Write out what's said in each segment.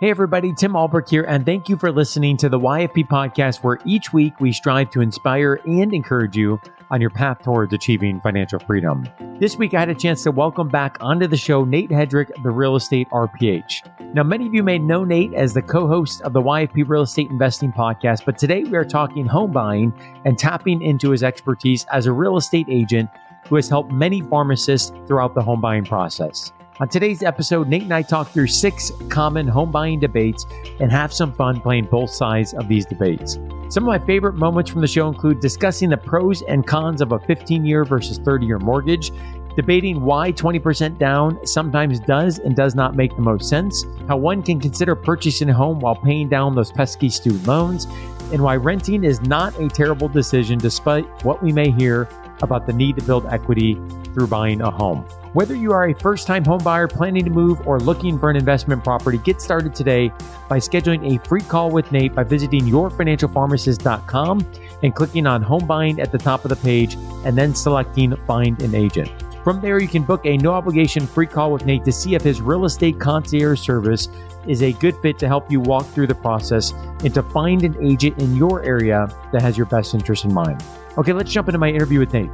Hey everybody, Tim Albrecht here, and thank you for listening to the YFP podcast, where each week we strive to inspire and encourage you on your path towards achieving financial freedom. This week I had a chance to welcome back onto the show Nate Hedrick, the Real Estate RPh. Now, many of you may know Nate as the co-host of the YFP Real Estate Investing podcast, but today we are talking home buying and tapping into his expertise as a real estate agent who has helped many pharmacists throughout the home buying process. On today's episode, Nate and I talk through 6 common home buying debates and have some fun playing both sides of these debates. Some of my favorite moments from the show include discussing the pros and cons of a 15-year versus 30-year mortgage, debating why 20% down sometimes does and does not make the most sense, how one can consider purchasing a home while paying down those pesky student loans, and why renting is not a terrible decision despite what we may hear about the need to build equity through buying a home. Whether you are a first-time home buyer planning to move or looking for an investment property, get started today by scheduling a free call with Nate by visiting yourfinancialpharmacist.com and clicking on home buying at the top of the page and then selecting find an agent. From there, you can book a no-obligation free call with Nate to see if his real estate concierge service is a good fit to help you walk through the process and to find an agent in your area that has your best interest in mind. Okay, let's jump into my interview with Nate.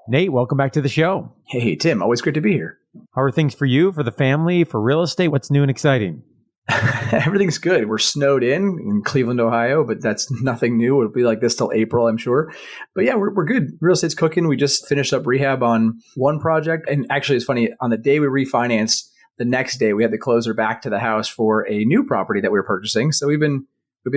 Nate, welcome back to the show. Hey, Tim, always great to be here. How are things for you, for the family, for real estate? What's new and exciting? Everything's good. We're snowed in Cleveland, Ohio, but that's nothing new. It'll be like this till April, I'm sure. But yeah, we're good. Real estate's cooking. We just finished up rehab on one project. And actually, it's funny, on the day we refinanced, the next day we had to close her back to the house for a new property that we were purchasing. So we've been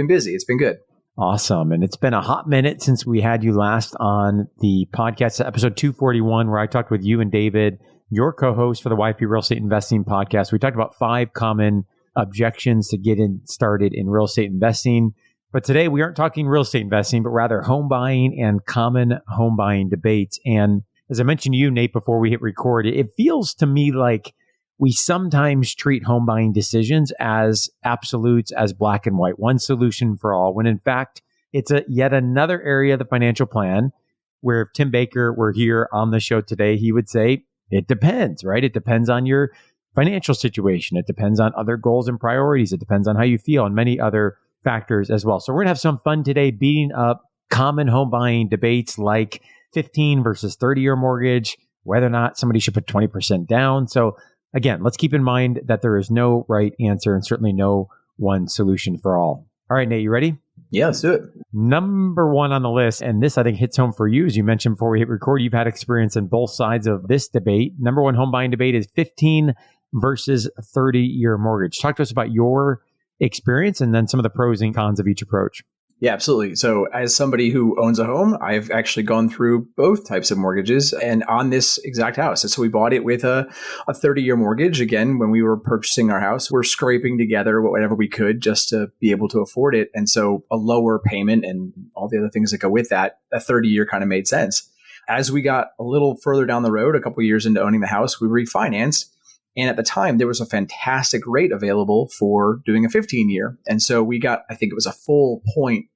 busy. It's been good. Awesome. And it's been a hot minute since we had you last on the podcast, episode 241, where I talked with you and David, your co-host for the YFP Real Estate Investing podcast. We talked about 5 common objections to getting started in real estate investing. But today we aren't talking real estate investing, but rather home buying and common home buying debates. And as I mentioned to you, Nate, before we hit record, it feels to me like we sometimes treat home buying decisions as absolutes, as black and white, one solution for all, when in fact, it's yet another area of the financial plan where if Tim Baker were here on the show today, he would say, it depends, right? It depends on your financial situation. It depends on other goals and priorities. It depends on how you feel and many other factors as well. So we're going to have some fun today beating up common home buying debates like 15 versus 30-year mortgage, whether or not somebody should put 20% down. So again, let's keep in mind that there is no right answer and certainly no one solution for all. All right, Nate, you ready? Yeah, let's do it. Number 1 on the list, and this I think hits home for you, as you mentioned before we hit record, you've had experience in both sides of this debate. Number 1 home buying debate is 15 versus 30-year mortgage. Talk to us about your experience and then some of the pros and cons of each approach. Yeah, absolutely. So as somebody who owns a home, I've actually gone through both types of mortgages and on this exact house. And so we bought it with a 30-year mortgage. Again, when we were purchasing our house, we're scraping together whatever we could just to be able to afford it. And so a lower payment and all the other things that go with that, a 30-year kind of made sense. As we got a little further down the road, a couple of years into owning the house, we refinanced. And at the time, there was a fantastic rate available for doing a 15-year. And so we got, I think it was a full point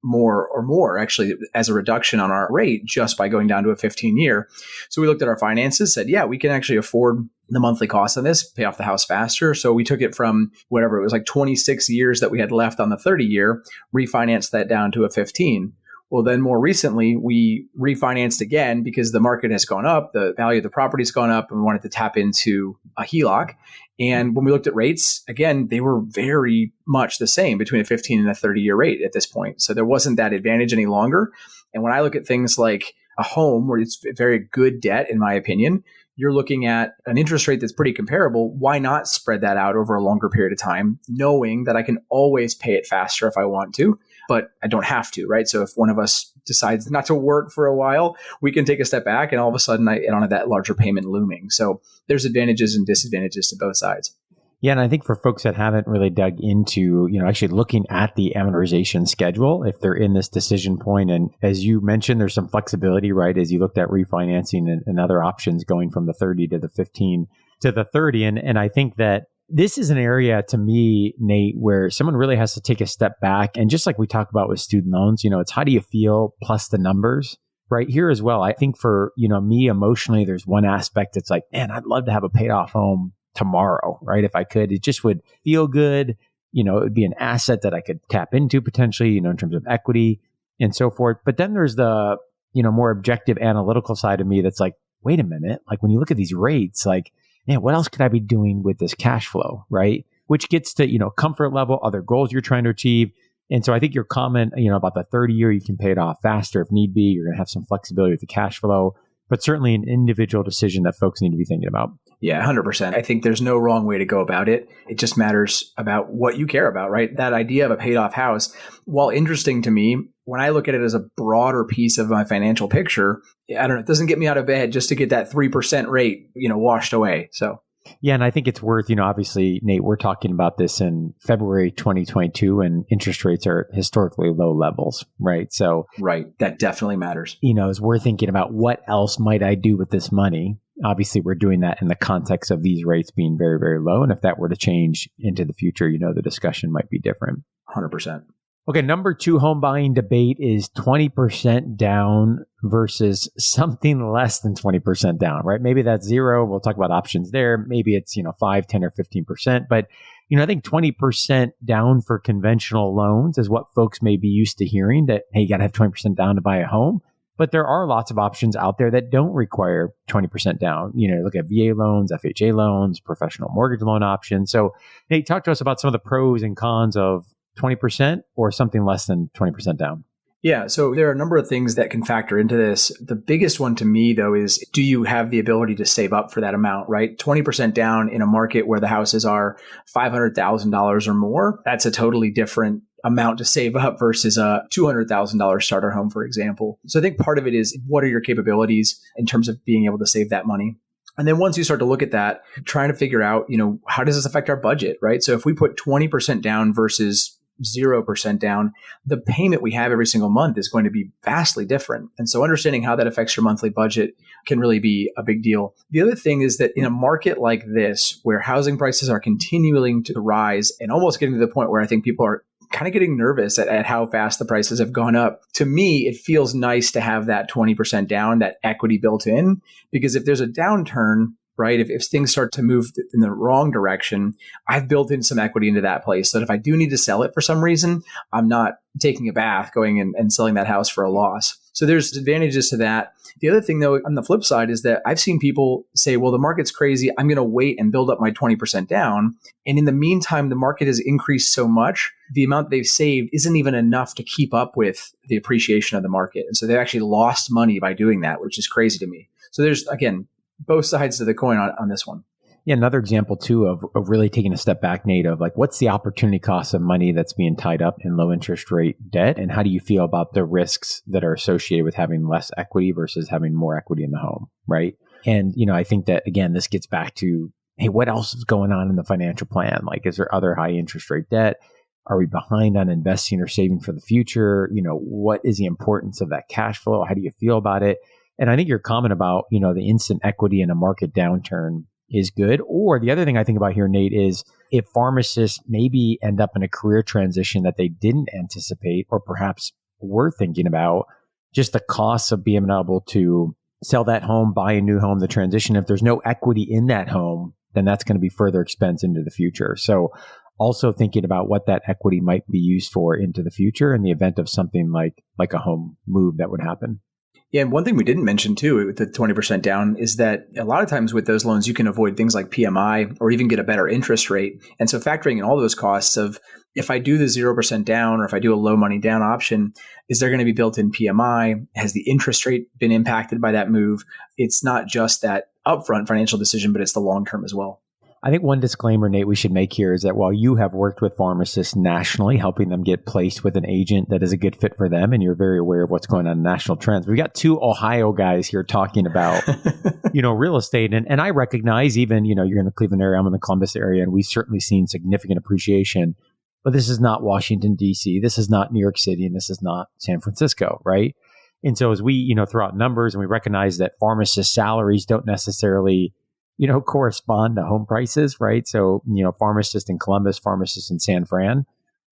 more actually as a reduction on our rate just by going down to a 15-year. So we looked at our finances, said, yeah, we can actually afford the monthly cost on this, pay off the house faster. So we took it from whatever, it was like 26 years that we had left on the 30-year, refinanced that down to a 15. Well, then more recently, we refinanced again because the market has gone up, the value of the property has gone up, and we wanted to tap into a HELOC. And when we looked at rates, again, they were very much the same between a 15 and a 30-year rate at this point. So there wasn't that advantage any longer. And when I look at things like a home where it's very good debt, in my opinion, you're looking at an interest rate that's pretty comparable. Why not spread that out over a longer period of time, knowing that I can always pay it faster if I want to, but I don't have to, right? So if one of us decides not to work for a while, we can take a step back and all of a sudden I don't have that larger payment looming. So there's advantages and disadvantages to both sides. Yeah, and I think for folks that haven't really dug into, actually looking at the amortization schedule, if they're in this decision point, and as you mentioned, there's some flexibility, right? As you looked at refinancing and other options going from the 30 to the 15 to the 30. And I think that this is an area to me, Nate, where someone really has to take a step back. And just like we talk about with student loans, it's how do you feel plus the numbers, right here as well. I think for, me emotionally, there's one aspect that's like, man, I'd love to have a paid off home tomorrow, right? If I could, it just would feel good. It would be an asset that I could tap into potentially, in terms of equity and so forth. But then there's the, more objective analytical side of me that's like, wait a minute, like when you look at these rates, like, man, what else could I be doing with this cash flow, right? Which gets to, comfort level, other goals you're trying to achieve. And so I think your comment, about the 30-year, you can pay it off faster if need be. You're going to have some flexibility with the cash flow, but certainly an individual decision that folks need to be thinking about. Yeah, 100%. I think there's no wrong way to go about it. It just matters about what you care about, right? That idea of a paid off house, while interesting to me, when I look at it as a broader piece of my financial picture, I don't know, it doesn't get me out of bed just to get that 3% rate, washed away. So. Yeah. And I think it's worth, obviously, Nate, we're talking about this in February 2022 and interest rates are at historically low levels, right? So, right. That definitely matters. As we're thinking about what else might I do with this money, obviously we're doing that in the context of these rates being very, very low. And if that were to change into the future, the discussion might be different. 100%. Okay, number 2 home buying debate is 20% down versus something less than 20% down, right? Maybe that's 0. We'll talk about options there. Maybe it's, 5, 10, or 15%. But, I think 20% down for conventional loans is what folks may be used to hearing, that, hey, you got to have 20% down to buy a home. But there are lots of options out there that don't require 20% down. Look at VA loans, FHA loans, professional mortgage loan options. So, Nate, talk to us about some of the pros and cons of 20% or something less than 20% down. Yeah. So there are a number of things that can factor into this. The biggest one to me, though, is do you have the ability to save up for that amount, right? 20% down in a market where the houses are $500,000 or more, that's a totally different amount to save up versus a $200,000 starter home, for example. So I think part of it is, what are your capabilities in terms of being able to save that money? And then once you start to look at that, trying to figure out, how does this affect our budget, right? So if we put 20% down versus 0% down, the payment we have every single month is going to be vastly different. And so understanding how that affects your monthly budget can really be a big deal. The other thing is that in a market like this, where housing prices are continuing to rise and almost getting to the point where I think people are kind of getting nervous at how fast the prices have gone up. To me, it feels nice to have that 20% down, that equity built in, because if there's a downturn, right, if things start to move in the wrong direction, I've built in some equity into that place so that if I do need to sell it for some reason, I'm not taking a bath going and selling that house for a loss. So there's advantages to that. The other thing, though, on the flip side is that I've seen people say, well, the market's crazy. I'm going to wait and build up my 20% down. And in the meantime, the market has increased so much, the amount they've saved isn't even enough to keep up with the appreciation of the market. And so they've actually lost money by doing that, which is crazy to me. So there's, again, both sides to the coin on this one. Yeah, another example too of really taking a step back, Nate, of like, what's the opportunity cost of money that's being tied up in low interest rate debt? And how do you feel about the risks that are associated with having less equity versus having more equity in the home, right? And, I think that, again, this gets back to, hey, what else is going on in the financial plan? Like, is there other high interest rate debt? Are we behind on investing or saving for the future? What is the importance of that cash flow? How do you feel about it? And I think your comment about, the instant equity in a market downturn is good. Or the other thing I think about here, Nate, is if pharmacists maybe end up in a career transition that they didn't anticipate, or perhaps were thinking about, just the costs of being able to sell that home, buy a new home, the transition. If there's no equity in that home, then that's going to be further expense into the future. So also thinking about what that equity might be used for into the future in the event of something like a home move that would happen. Yeah, and one thing we didn't mention too with the 20% down is that a lot of times with those loans, you can avoid things like PMI or even get a better interest rate. And so factoring in all those costs of, if I do the 0% down or if I do a low money down option, is there going to be built-in PMI? Has the interest rate been impacted by that move? It's not just that upfront financial decision, but it's the long term as well. I think one disclaimer, Nate, we should make here is that while you have worked with pharmacists nationally, helping them get placed with an agent that is a good fit for them, and you're very aware of what's going on in national trends, we've got two Ohio guys here talking about, real estate. And I recognize even, you're in the Cleveland area, I'm in the Columbus area, and we've certainly seen significant appreciation. But this is not Washington, D.C., this is not New York City, and this is not San Francisco, right? And so as we, throw out numbers and we recognize that pharmacist salaries don't necessarily correspond to home prices, right? So, pharmacists in Columbus, pharmacists in San Fran,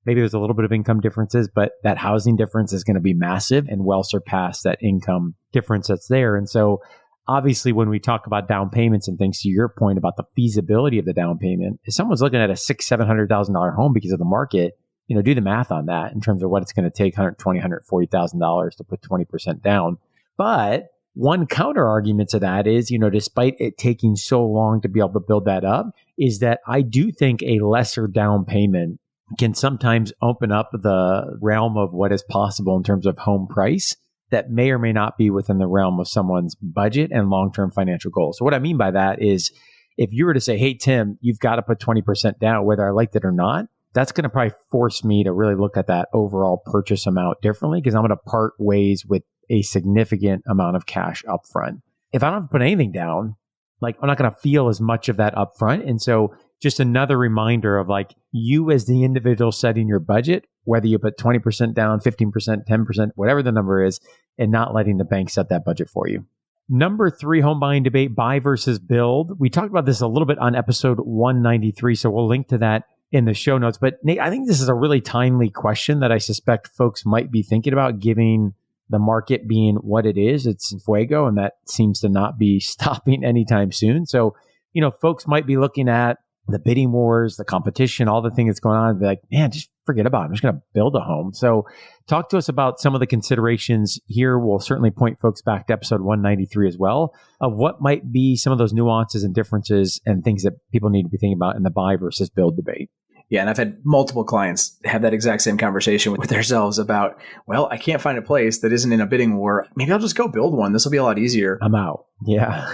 maybe there's a little bit of income differences, but that housing difference is going to be massive and well surpass that income difference that's there. And so obviously when we talk about down payments and things, to your point about the feasibility of the down payment, if someone's looking at a $600,000-$700,000 home because of the market, do the math on that in terms of what it's going to take, $120,000, $140,000 to put 20% down. But one counter argument to that is, despite it taking so long to be able to build that up, is that I do think a lesser down payment can sometimes open up the realm of what is possible in terms of home price that may or may not be within the realm of someone's budget and long-term financial goals. So what I mean by that is if you were to say, hey, Tim, you've got to put 20% down, whether I liked it or not, that's going to probably force me to really look at that overall purchase amount differently because I'm going to part ways with a significant amount of cash upfront. If I don't have to put anything down, I'm not going to feel as much of that upfront. And so just another reminder of you as the individual setting your budget, whether you put 20% down, 15%, 10%, whatever the number is, and not letting the bank set that budget for you. Number 3, home buying debate, buy versus build. We talked about this a little bit on episode 193, so we'll link to that in the show notes. But Nate, I think this is a really timely question that I suspect folks might be thinking about, given the market being what it is. It's fuego, and that seems to not be stopping anytime soon. So, folks might be looking at the bidding wars, the competition, all the things that's going on, and be like, man, just forget about it. I'm just going to build a home. So talk to us about some of the considerations here. We'll certainly point folks back to episode 193 as well, of what might be some of those nuances and differences and things that people need to be thinking about in the buy versus build debate. Yeah, and I've had multiple clients have that exact same conversation with themselves about, well, I can't find a place that isn't in a bidding war. Maybe I'll just go build one. This will be a lot easier. I'm out. Yeah.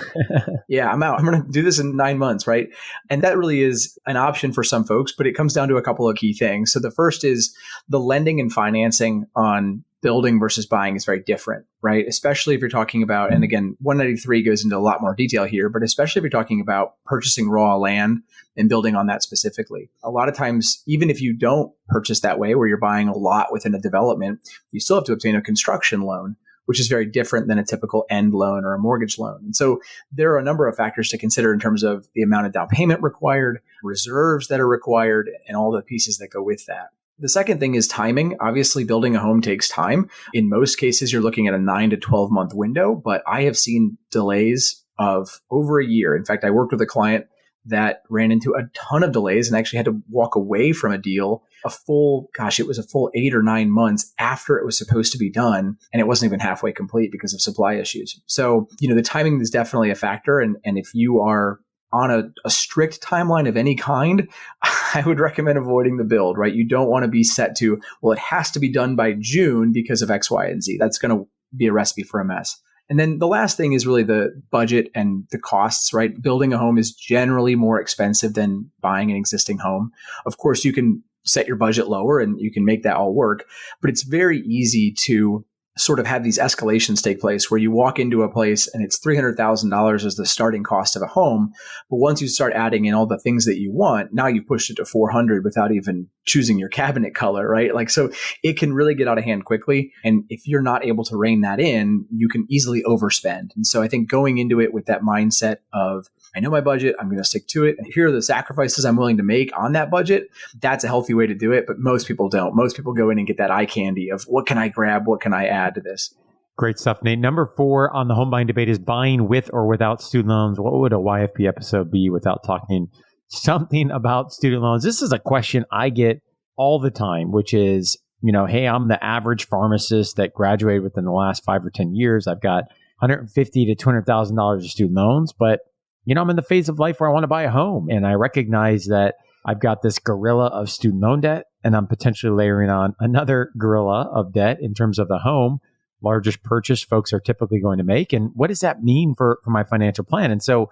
Yeah, I'm out. I'm going to do this in 9 months, right? And that really is an option for some folks, but it comes down to a couple of key things. So the first is the lending and financing on building versus buying is very different, right? Especially if you're talking about, and again, 193 goes into a lot more detail here, but especially if you're talking about purchasing raw land and building on that specifically. A lot of times, even if you don't purchase that way, where you're buying a lot within a development, you still have to obtain a construction loan, which is very different than a typical end loan or a mortgage loan. And so there are a number of factors to consider in terms of the amount of down payment required, reserves that are required, and all the pieces that go with that. The second thing is timing. Obviously, building a home takes time. In most cases, you're looking at a 9 to 12 month window, but I have seen delays of over a year. In fact, I worked with a client that ran into a ton of delays and actually had to walk away from a deal it was a full 8 or 9 months after it was supposed to be done. And it wasn't even halfway complete because of supply issues. So, the timing is definitely a factor. And if you are on a strict timeline of any kind, I would recommend avoiding the build, right? You don't want to be set to, well, it has to be done by June because of X, Y, and Z. That's going to be a recipe for a mess. And then the last thing is really the budget and the costs, right? Building a home is generally more expensive than buying an existing home. Of course, you can set your budget lower and you can make that all work, but it's very easy to sort of have these escalations take place where you walk into a place and it's $300,000 as the starting cost of a home. But once you start adding in all the things that you want, now you've pushed it to 400 without even choosing your cabinet color, right? So it can really get out of hand quickly. And if you're not able to rein that in, you can easily overspend. And so I think going into it with that mindset of, I know my budget, I'm going to stick to it, and here are the sacrifices I'm willing to make on that budget, that's a healthy way to do it. But most people don't. Most people go in and get that eye candy of what can I grab? What can I add to this? Great stuff, Nate. Number 4 on the home buying debate is buying with or without student loans. What would a YFP episode be without talking something about student loans? This is a question I get all the time, which is, hey, I'm the average pharmacist that graduated within the last 5 or 10 years. I've got $150,000 to $200,000 of student loans, but I'm in the phase of life where I want to buy a home. And I recognize that I've got this gorilla of student loan debt, and I'm potentially layering on another gorilla of debt in terms of the home, largest purchase folks are typically going to make. And what does that mean for my financial plan? And so,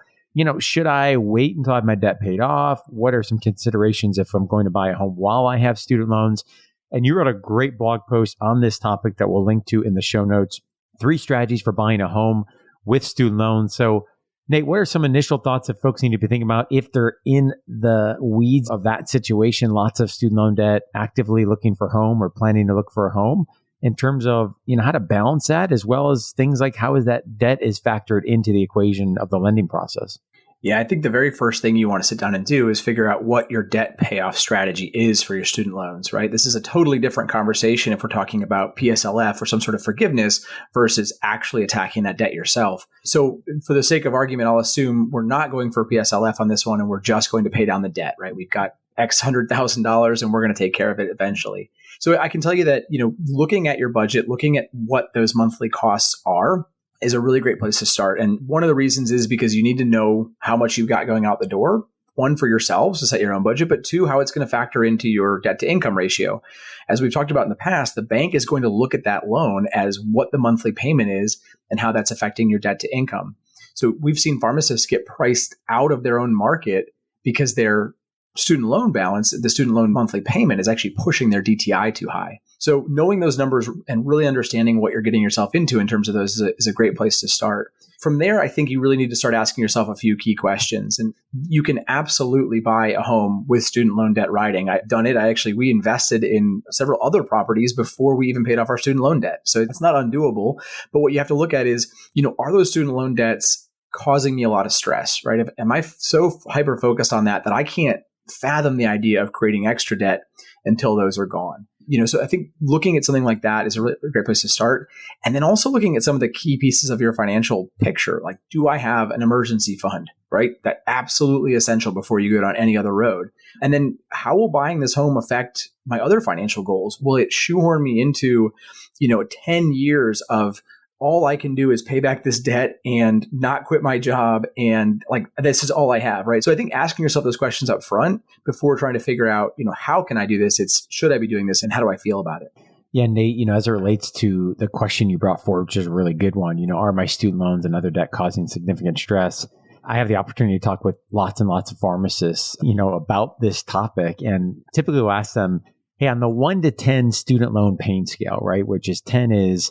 should I wait until I have my debt paid off? What are some considerations if I'm going to buy a home while I have student loans? And you wrote a great blog post on this topic that we'll link to in the show notes, 3 strategies for buying a home with student loans. So Nate, what are some initial thoughts that folks need to be thinking about if they're in the weeds of that situation, lots of student loan debt, actively looking for a home or planning to look for a home, in terms of, how to balance that, as well as things like how is that debt is factored into the equation of the lending process? Yeah, I think the very first thing you want to sit down and do is figure out what your debt payoff strategy is for your student loans, right? This is a totally different conversation if we're talking about PSLF or some sort of forgiveness versus actually attacking that debt yourself. So for the sake of argument, I'll assume we're not going for PSLF on this one and we're just going to pay down the debt, right? We've got X $100,000 and we're going to take care of it eventually. So I can tell you that, looking at your budget, looking at what those monthly costs are, is a really great place to start. And one of the reasons is because you need to know how much you've got going out the door. One, for yourselves to set your own budget, but two, how it's going to factor into your debt to income ratio. As we've talked about in the past, the bank is going to look at that loan as what the monthly payment is and how that's affecting your debt to income. So we've seen pharmacists get priced out of their own market because their student loan balance, the student loan monthly payment, is actually pushing their DTI too high. So knowing those numbers and really understanding what you're getting yourself into in terms of those is a great place to start. From there, I think you really need to start asking yourself a few key questions. And you can absolutely buy a home with student loan debt riding. I've done it. We invested in several other properties before we even paid off our student loan debt. So it's not undoable. But what you have to look at is, are those student loan debts causing me a lot of stress, right? Am I so hyper-focused on that I can't fathom the idea of creating extra debt until those are gone? So I think looking at something like that is a really great place to start. And then also looking at some of the key pieces of your financial picture. Like, do I have an emergency fund, right? That's absolutely essential before you go down any other road. And then how will buying this home affect my other financial goals? Will it shoehorn me into, 10 years of all I can do is pay back this debt and not quit my job, and this is all I have, right? So I think asking yourself those questions up front before trying to figure out, how can I do this? It's, should I be doing this, and how do I feel about it? Yeah, Nate, as it relates to the question you brought forward, which is a really good one, are my student loans and other debt causing significant stress? I have the opportunity to talk with lots and lots of pharmacists, about this topic, and typically we'll ask them, hey, on the 1 to 10 student loan pain scale, right, which is 10 is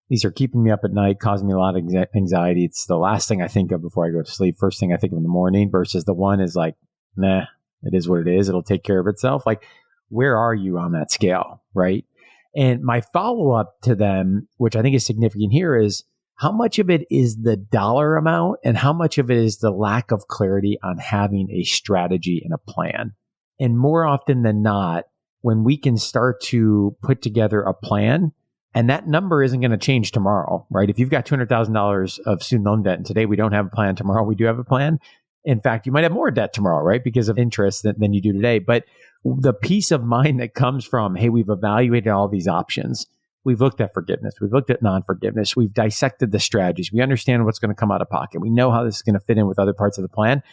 these are keeping me up at night, causing me a lot of anxiety. It's the last thing I think of before I go to sleep, first thing I think of in the morning, versus the one is like, nah, it is what it is. It'll take care of itself. Like, where are you on that scale, right? And my follow-up to them, which I think is significant here, is how much of it is the dollar amount and how much of it is the lack of clarity on having a strategy and a plan? And more often than not, when we can start to put together a plan, and that number isn't going to change tomorrow, right? If you've got $200,000 of student loan debt and today we don't have a plan, tomorrow we do have a plan. In fact, you might have more debt tomorrow, right? Because of interest than you do today. But the peace of mind that comes from, hey, we've evaluated all these options. We've looked at forgiveness. We've looked at non-forgiveness. We've dissected the strategies. We understand what's going to come out of pocket. We know how this is going to fit in with other parts of the plan.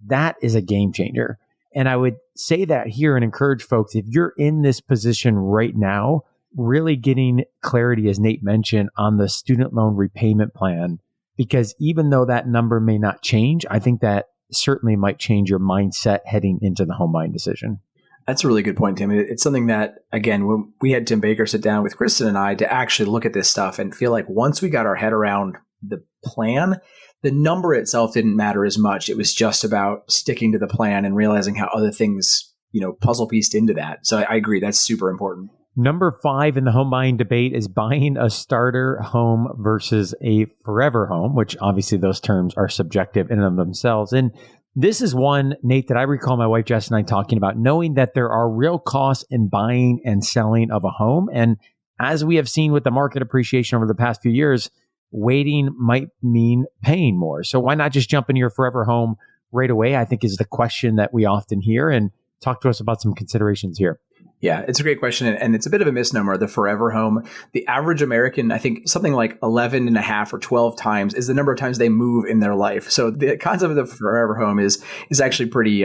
That is a game changer. And I would say that here and encourage folks, if you're in this position right now, really getting clarity, as Nate mentioned, on the student loan repayment plan, because even though that number may not change, I think that certainly might change your mindset heading into the home buying decision. That's a really good point, Tim. It's something that, again, when we had Tim Baker sit down with Kristen and I to actually look at this stuff and feel like once we got our head around the plan, the number itself didn't matter as much. It was just about sticking to the plan and realizing how other things, puzzle pieced into that. So I agree. That's super important. Number 5 in the home buying debate is buying a starter home versus a forever home, which obviously those terms are subjective in and of themselves. And this is one, Nate, that I recall my wife Jess and I talking about, knowing that there are real costs in buying and selling of a home. And as we have seen with the market appreciation over the past few years, waiting might mean paying more. So why not just jump into your forever home right away, I think is the question that we often hear. And talk to us about some considerations here. Yeah, it's a great question. And it's a bit of a misnomer, the forever home. The average American, I think something like 11 and a half or 12 times is the number of times they move in their life. So the concept of the forever home is actually pretty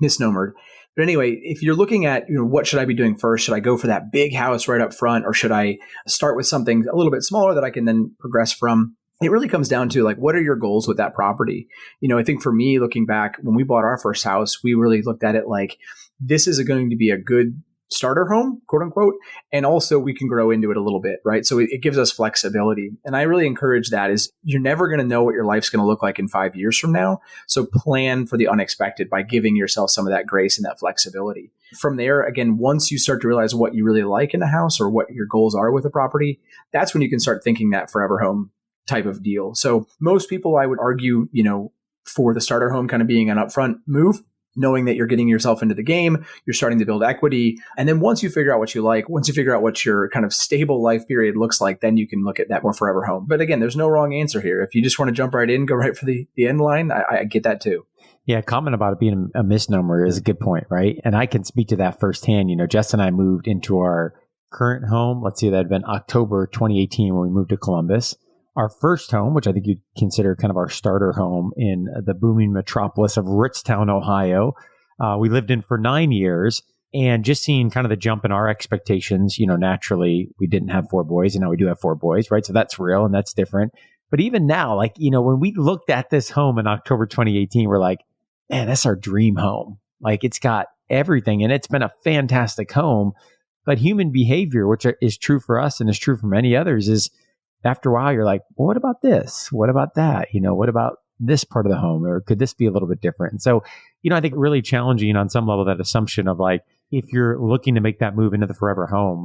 misnomered. But anyway, if you're looking at, what should I be doing first? Should I go for that big house right up front, or should I start with something a little bit smaller that I can then progress from? It really comes down to what are your goals with that property? I think for me, looking back, when we bought our first house, we really looked at it like, this is going to be a good starter home, quote unquote. And also we can grow into it a little bit, right? So it gives us flexibility. And I really encourage that. Is you're never going to know what your life's going to look like in 5 years from now. So plan for the unexpected by giving yourself some of that grace and that flexibility. From there, again, once you start to realize what you really like in a house or what your goals are with a property, that's when you can start thinking that forever home type of deal. So most people, I would argue, for the starter home kind of being an upfront move, knowing that you're getting yourself into the game, you're starting to build equity. And then once you figure out what you like, once you figure out what your kind of stable life period looks like, then you can look at that more forever home. But again, there's no wrong answer here. If you just want to jump right in, go right for the end line, I get that too. Yeah, comment about it being a misnomer is a good point, right? And I can speak to that firsthand. Jess and I moved into our current home. Let's see, that had been October 2018 when we moved to Columbus. Our first home, which I think you'd consider kind of our starter home in the booming metropolis of Ritztown, Ohio, we lived in for 9 years. And just seeing kind of the jump in our expectations, naturally, we didn't have 4 boys, and now we do have 4 boys, right? So that's real and that's different. But even now, when we looked at this home in October 2018, we're like, man, that's our dream home. It's got everything, and it's been a fantastic home. But human behavior, which is true for us and is true for many others, is after a while, you're like, well, what about this? What about that? What about this part of the home? Or could this be a little bit different? And so, I think really challenging on some level that assumption of if you're looking to make that move into the forever home,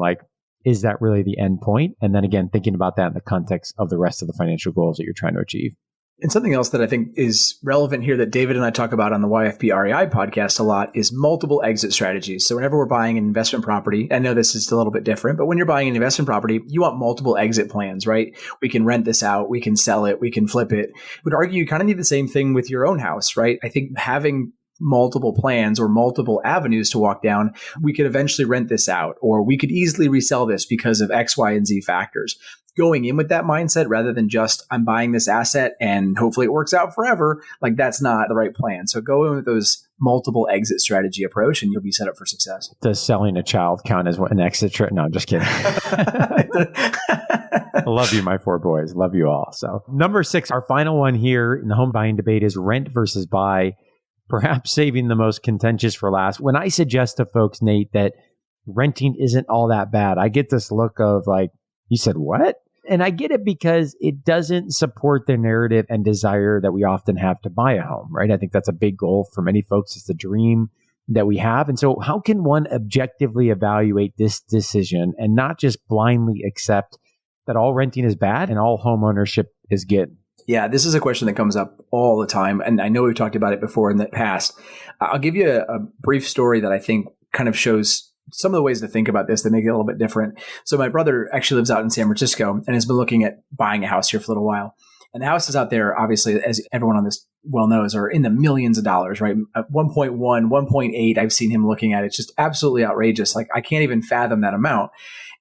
is that really the end point? And then again, thinking about that in the context of the rest of the financial goals that you're trying to achieve. And something else that I think is relevant here that David and I talk about on the YFP REI podcast a lot is multiple exit strategies. So whenever we're buying an investment property, I know this is a little bit different, but when you're buying an investment property, you want multiple exit plans, right? We can rent this out, we can sell it, we can flip it. I would argue you kind of need the same thing with your own house, right? I think having multiple plans or multiple avenues to walk down, we could eventually rent this out, or we could easily resell this because of X, Y, and Z factors. Going in with that mindset rather than just I'm buying this asset and hopefully it works out forever, that's not the right plan. So go in with those multiple exit strategy approach and you'll be set up for success. Does selling a child count as an exit? No, I'm just kidding. I love you, my 4 boys. Love you all. So number 6, our final one here in the home buying debate is rent versus buy, perhaps saving the most contentious for last. When I suggest to folks, Nate, that renting isn't all that bad, I get this look of you said what? And I get it because it doesn't support the narrative and desire that we often have to buy a home, right? I think that's a big goal for many folks. It's the dream that we have. And so how can one objectively evaluate this decision and not just blindly accept that all renting is bad and all home ownership is good? Yeah, this is a question that comes up all the time. And I know we've talked about it before in the past. I'll give you a brief story that I think kind of shows some of the ways to think about this that make it a little bit different. So my brother actually lives out in San Francisco and has been looking at buying a house here for a little while. And the houses out there, obviously, as everyone on this well knows, are in the millions of dollars, right? At 1.1, 1.8, I've seen him looking at it. It's just absolutely outrageous. I can't even fathom that amount.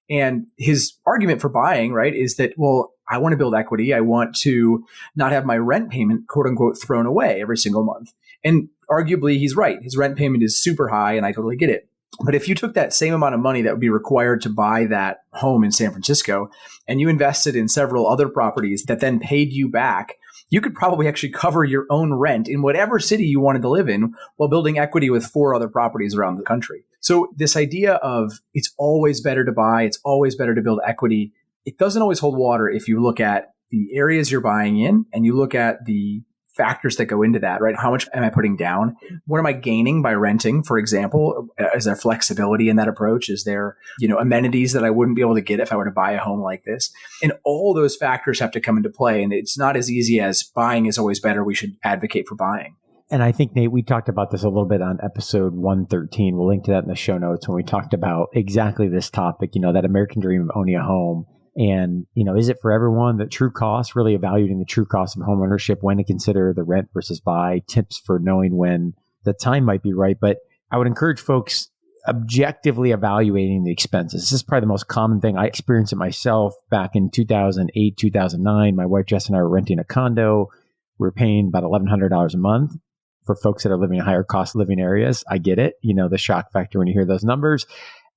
And his argument for buying, right, is that, well, I want to build equity. I want to not have my rent payment, quote unquote, thrown away every single month. And arguably, he's right. His rent payment is super high, and I totally get it. But if you took that same amount of money that would be required to buy that home in San Francisco and you invested in several other properties that then paid you back, you could probably actually cover your own rent in whatever city you wanted to live in while building equity with 4 other properties around the country. So this idea of it's always better to buy, it's always better to build equity, it doesn't always hold water if you look at the areas you're buying in and you look at the factors that go into that, right? How much am I putting down? What am I gaining by renting, for example? Is there flexibility in that approach? Is there, amenities that I wouldn't be able to get if I were to buy a home like this? And all those factors have to come into play. And it's not as easy as buying is always better. We should advocate for buying. And I think, Nate, we talked about this a little bit on episode 113. We'll link to that in the show notes when we talked about exactly this topic, that American dream of owning a home. And, is it for everyone? The true cost, really evaluating the true cost of home ownership, when to consider the rent versus buy, tips for knowing when the time might be right. But I would encourage folks objectively evaluating the expenses. This is probably the most common thing. I experienced it myself back in 2008, 2009. My wife, Jess, and I were renting a condo. We were paying about $1,100 a month for folks that are living in higher cost living areas. I get it. The shock factor when you hear those numbers.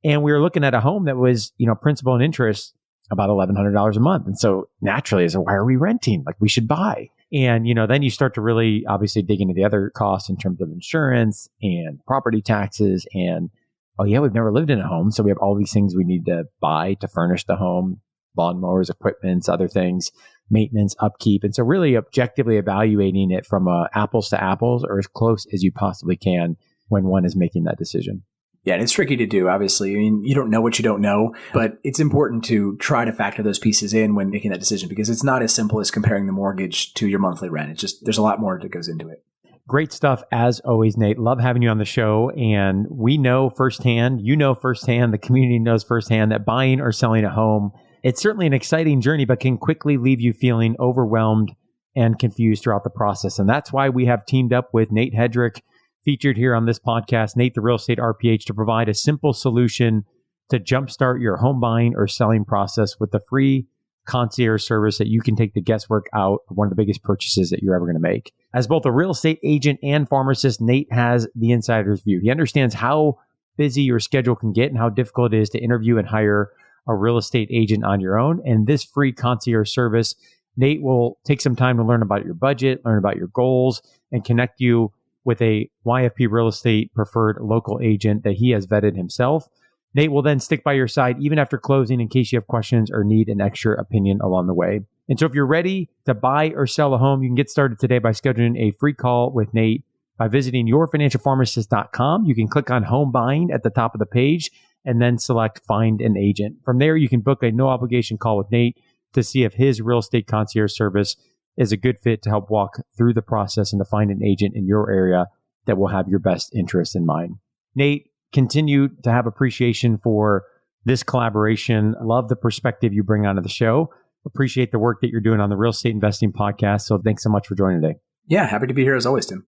And we were looking at a home that was, principal and interest about $1,100 a month. And so naturally, why are we renting? We should buy. And, then you start to really obviously dig into the other costs in terms of insurance and property taxes. And, oh yeah, we've never lived in a home. So we have all these things we need to buy to furnish the home, lawnmowers, equipment, other things, maintenance, upkeep. And so really objectively evaluating it from apples to apples or as close as you possibly can when one is making that decision. Yeah, and it's tricky to do, obviously. I mean, you don't know what you don't know, but it's important to try to factor those pieces in when making that decision because it's not as simple as comparing the mortgage to your monthly rent. It's just, there's a lot more that goes into it. Great stuff as always, Nate. Love having you on the show. And we know firsthand, the community knows firsthand that buying or selling a home, it's certainly an exciting journey, but can quickly leave you feeling overwhelmed and confused throughout the process. And that's why we have teamed up with Nate Hedrick, featured here on this podcast, Nate, the Real Estate RPh, to provide a simple solution to jumpstart your home buying or selling process with the free concierge service that you can take the guesswork out of one of the biggest purchases that you're ever going to make. As both a real estate agent and pharmacist, Nate has the insider's view. He understands how busy your schedule can get and how difficult it is to interview and hire a real estate agent on your own. And this free concierge service, Nate will take some time to learn about your budget, learn about your goals, and connect you with a YFP real estate preferred local agent that he has vetted himself. Nate will then stick by your side even after closing in case you have questions or need an extra opinion along the way. And so if you're ready to buy or sell a home, you can get started today by scheduling a free call with Nate by visiting yourfinancialpharmacist.com. You can click on home buying at the top of the page and then select find an agent. From there, you can book a no obligation call with Nate to see if his real estate concierge service is a good fit to help walk through the process and to find an agent in your area that will have your best interests in mind. Nate, continue to have appreciation for this collaboration. Love the perspective you bring onto the show. Appreciate the work that you're doing on the Real Estate Investing Podcast. So thanks so much for joining today. Yeah, happy to be here as always, Tim.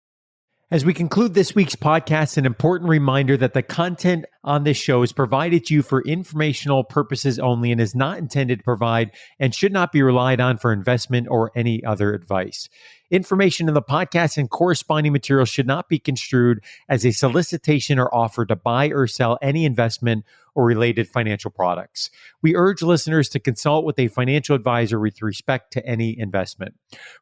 As we conclude this week's podcast, an important reminder that the content on this show is provided to you for informational purposes only and is not intended to provide and should not be relied on for investment or any other advice. Information in the podcast and corresponding materials should not be construed as a solicitation or offer to buy or sell any investment or related financial products. We urge listeners to consult with a financial advisor with respect to any investment.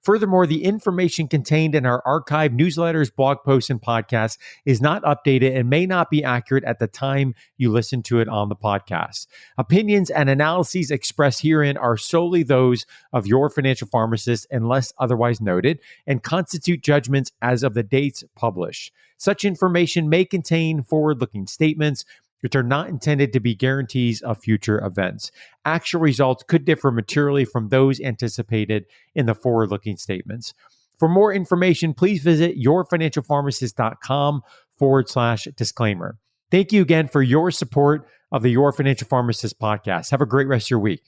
Furthermore, the information contained in our archived newsletters, blog posts, and podcasts is not updated and may not be accurate at the time you listen to it on the podcast. Opinions and analyses expressed herein are solely those of your financial pharmacist unless otherwise noted and constitute judgments as of the dates published. Such information may contain forward-looking statements which are not intended to be guarantees of future events. Actual results could differ materially from those anticipated in the forward-looking statements. For more information, please visit yourfinancialpharmacist.com/disclaimer. Thank you again for your support of the Your Financial Pharmacist podcast. Have a great rest of your week.